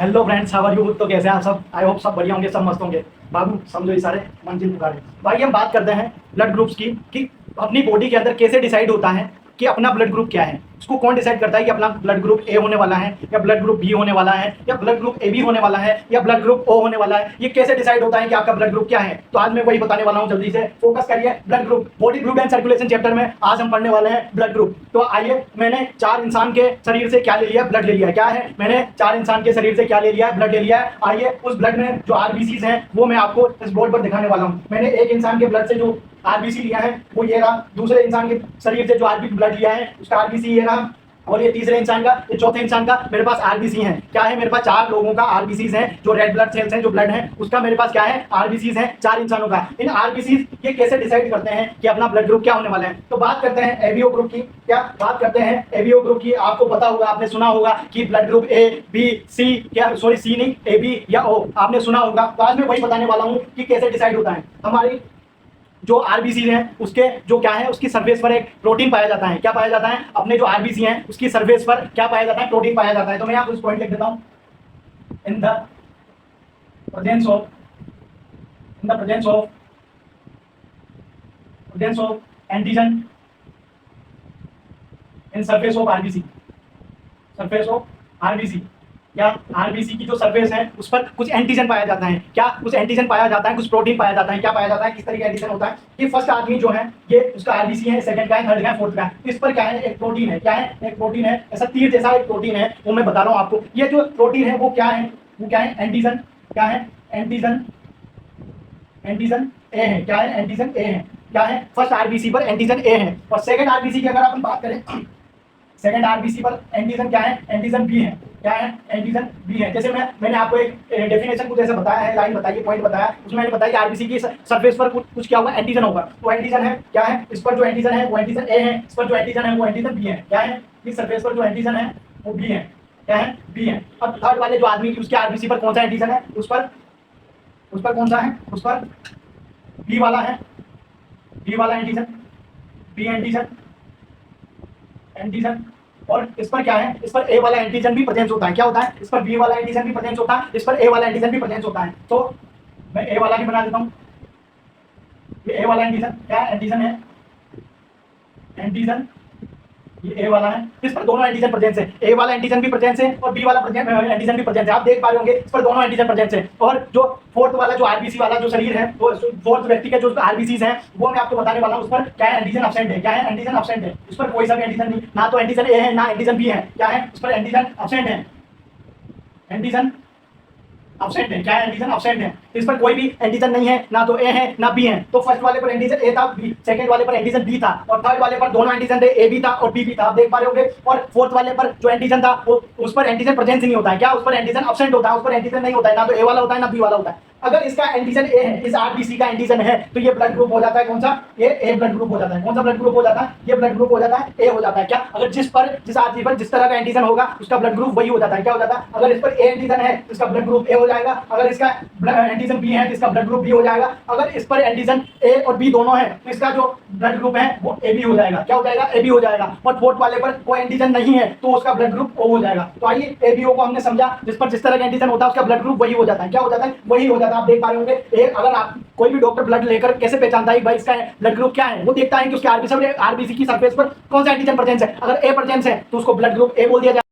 Hello friends, how are you? तो कैसे हैं आप सब? आई होप सब बढ़िया होंगे, सब मस्त होंगे। बाबू समझो ये सारे मंजिल पुकारे। भाई हम बात करते हैं ब्लड ग्रुप्स की कि अपनी बॉडी के अंदर कैसे डिसाइड होता है कि अपना ब्लड ग्रुप क्या है। उसको कौन डिसाइड करता है कि अपना ब्लड ग्रुप ए होने वाला है या ब्लड ग्रुप बी होने वाला है या ब्लड ग्रुप ए बी होने वाला है या ब्लड ग्रुप ओ होने वाला है? ये कैसे डिसाइड होता है कि आपका ब्लड ग्रुप क्या है? तो आज मैं वही बताने वाला हूं। जल्दी से फोकस करिए। Blood group, body group and circulation chapter में आज हम पढ़ने वाले हैं ब्लड ग्रुप। तो आइए, मैंने 4 इंसान के शरीर से क्या ले लिया? ब्लड ले लिया। क्या है? मैंने 4 इंसान के शरीर से क्या ले लिया है? ब्लड ले लिया है। आइए, उस ब्लड में जो आरबीसीज हैं वो मैं आपको इस बोर्ड पर दिखाने वाला हूँ। मैंने एक इंसान के ब्लड से जो आरबीसी लिया है वो ये रहा। दूसरे इंसान के शरीर से जो आरबीसी ब्लड लिया है उसका आरबीसी ये रहा। और ये तीसरे इंसान का, ये चौथे इंसान का मेरे पास आरबीसी हैं। क्या है? मेरे पास 4 लोगों का आरबीसीज हैं। जो रेड ब्लड सेल्स हैं, जो ब्लड है उसका मेरे पास क्या है? आरबीसीज हैं 4 इंसानों का। इन आरबीसीज ये कैसे डिसाइड करते हैं कि अपना ब्लड ग्रुप क्या होने वाला है? तो बात करते हैं एबीओ ग्रुप की। क्या बात करते हैं एबीओ ग्रुप की? आपको पता होगा, आपने सुना होगा कि blood group A B C, क्या सॉरी सी नहीं, ए बी या ओ, आपने सुना होगा। तो आज मैं वही बताने वाला हूँ कि कैसे डिसाइड होता है। हमारी जो आरबीसी हैं उसके जो क्या है, उसकी सरफेस पर एक प्रोटीन पाया जाता है। क्या पाया जाता है? अपने जो आरबीसी हैं उसकी सरफेस पर क्या पाया जाता है? प्रोटीन पाया जाता है। तो मैं यहाँ कुछ पॉइंट लिख देता हूँ। In the presence of in the presence of antigen in surface of RBC, surface of RBC या आरबीसी की जो सरफेस है उस पर कुछ एंटीजन पाया जाता है। क्या? कुछ एंटीजन पाया जाता है, कुछ प्रोटीन पाया जाता है। क्या पाया जाता है? किस तरह का एंटीजन होता है? कि फर्स्ट आदमी जो है ये उसका आरबीसी है, सेकंड का है, थर्ड का है, फोर्थ का है। इस पर क्या है? एक प्रोटीन है। क्या है? एक प्रोटीन है। ऐसा तीर जैसा एक प्रोटीन है, वो मैं बता रहा हूँ आपको। ये जो प्रोटीन है वो क्या है? वो क्या है? एंटीजन। क्या है? एंटीजन। एंटीजन ए है। क्या है? एंटीजन ए है। क्या है? फर्स्ट आरबीसी पर एंटीजन ए है। और सेकंड आरबीसी की अगर अपन बात करें, सेकंड आरबीसी पर एंटीजन क्या है? एंटीजन बी है। क्या है? एंटीजन बी है। जैसे मैंने आपको एक डेफिनेशन कुछ ऐसे बताया है, लाइन बताई है, पॉइंट बताया, उसमें मैंने बताया कि आरबीसी की सरफेस पर कुछ क्या होगा? एंटीजन होगा। तो एंटीजन है। क्या है? इस पर जो एंटीजन है वो एंटीजन ए है, इस पर जो एंटीजन है वो एंटीजन बी है। क्या है? इस सरफेस पर जो एंटीजन है वो बी है। क्या है? बी है। अब थर्ड वाले जो आदमी की, उसके आरबीसी पर कौन सा एंटीजन है? उस पर कौन सा है? उस पर बी वाला है। बी वाला एंटीजन, बी एंटीजन, एंटीजन। और इस पर क्या है? इस पर ए वाला एंटीजन भी प्रेजेंट होता है। क्या होता है? इस पर बी वाला एंटीजन भी प्रेजेंट होता है, इस पर ए वाला एंटीजन भी प्रेजेंट होता है। तो मैं ए वाला भी बना देता हूँ। ये ए वाला एंटीजन क्या एंटीजन है? एंटीजन। ये ए वाला है। इस पर दोनों एंटीजन प्रेजेंट है। ए वाला एंटीजन भी प्रेजेंट है और बी वाला एंटीजन भी प्रेजेंट है। आप देख पा रहे होंगे इस पर दोनों एंटीजन प्रेजेंट है। और जो फोर्थ वाला जो आरबीसी वाला जो शरीर है, वो फोर्थ व्यक्ति के जो आरबीसीज हैं वो मैं आपको बताने वाला हूँ। उस पर क्या है? एंटीजन एब्सेंट है। क्या है? एंटीजन एब्सेंट है। इस पर कोई सा भी एंटीजन नहीं, ना तो एंटीजन ए है ना एंटीजन बी है। क्या है? इस पर एंटीजन एब्सेंट है। एंटीजन एब्सेंट है। क्या है? एंटीजन एब्सेंट है। इस पर कोई भी एंटीजन नहीं है, ना तो ए है ना बी है। तो फर्स्ट वाले पर एंटीजन ए था, बी, सेकंड वाले पर एंटीजन बी था, और थर्ड वाले पर दोनों एंटीजन थे, ए भी था और बी भी था। आप देख पा रहे होंगे। और फोर्थ वाले पर जो एंटीजन था वो, उस पर एंटीजन प्रेजेंस नहीं होता है। क्या? उस पर एंटीजन एब्सेंट होता है, उस पर एंटीजन नहीं होता है, ना तो ए वाला होता है ना बी वाला होता है। अगर इसका एंटीजन ए है, इस आरबीसी का एंटीजन है, तो ये ब्लड ग्रुप हो जाता है कौन सा? ये ए ब्लड ग्रुप हो जाता है। कौन सा ब्लड ग्रुप हो जाता है? ये ब्लड ग्रुप हो जाता है ए हो जाता है। क्या? अगर जिस आरबीसी पर जिस तरह का एंटीजन होगा उसका ब्लड ग्रुप वही हो जाता है। क्या हो जाता है? अगर इस पर ए एंटीजन है तो इसका ब्लड ग्रुप ए हो जाएगा। अगर इसका एंटीजन बी है तो इसका ब्लड ग्रुप बी हो जाएगा। अगर इस पर एंटीजन ए और बी दोनों है तो इसका जो ब्लड ग्रुप है वो ए बी हो जाएगा। क्या हो जाएगा? ए बी हो जाएगा। और फोर्थ वाले पर कोई एंटीजन नहीं है तो उसका ब्लड ग्रुप ओ हो जाएगा। तो आइए, ए बी ओ को हमने समझा। जिस पर जिस तरह का एंटीजन होता है उसका ब्लड ग्रुप वही हो जाता है। क्या हो जाता है? वही हो जाता है। आप देख पा रहे होंगे। अगर आप कोई भी डॉक्टर ब्लड लेकर कैसे पहचानता है भाई इसका ब्लड ग्रुप क्या है? वो देखता है कि उसके आरबीसी की सरफेस पर कौन सा एंटीजन प्रेजेंस है। अगर ए प्रेजेंस है तो उसको ब्लड ग्रुप ए बोल दिया जाए।